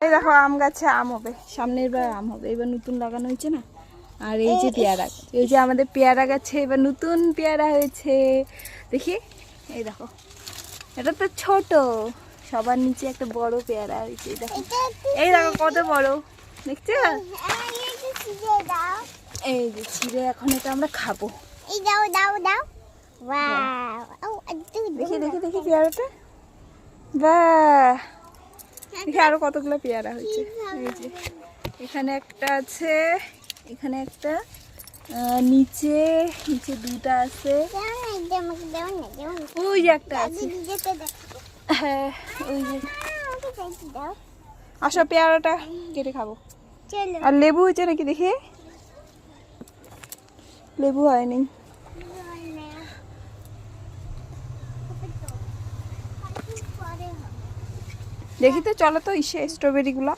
এই দেখো আম গাছে আম হবে, সামনের বার আম হবে, এবার নতুন লাগানো হয়েছে না। আর এই যে পেয়ারা, এই যে আমাদের পেয়ারা গাছে এবার নতুন পেয়ারা হয়েছে, দেখি এই দেখো, এটা তো ছোট, সবার নিচে একটা বড় পেয়ারা হয়েছে, দেখো এই দেখো কত বড়, দেখছো? এই যে ছিঁড়ে এখন এটা আমরা খাবো। দেখি দেখি দেখি পেয়ারাটা, বাহ, দেখি আরো কতগুলো পেয়ারা হয়েছে। এই যে এখানে একটা আছে, এখানে একটা, নিচে নিচে দুটা আছে, ওই যে একটা আছে, হ্যাঁ ওই যে। আসো পেয়ারাটা কেটে খাবো। আর লেবু হয়েছে নাকি দেখি, লেবু হয়নি। দেখি তো, চলো তো ইসে স্ট্রবেরি গুলা।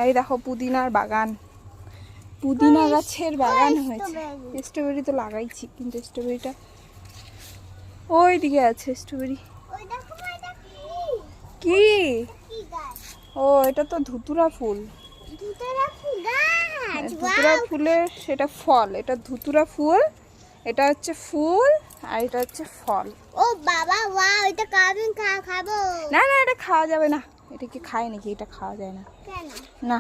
এই দেখো পুদিনার বাগান, পুদিনা গাছের বাগান হয়েছে। স্ট্রবেরি তো লাগাইছি, কিন্তু স্ট্রবেরিটা ওই দিকে আছে। স্ট্রবেরি কি? ও এটা তো ধুতুরা ফুল, ধুতুরা ফুলের সেটা ফল, এটা ধুতুরা ফুল, এটা হচ্ছে ফুল আর এটা হচ্ছে ফল। ও বাবা ওয়াও, এটা কাবিন খাবো। না না, এটা খাওয়া যাবে না। এটা কি খায় নাকি? এটা খাওয়া যায় না। কেন না।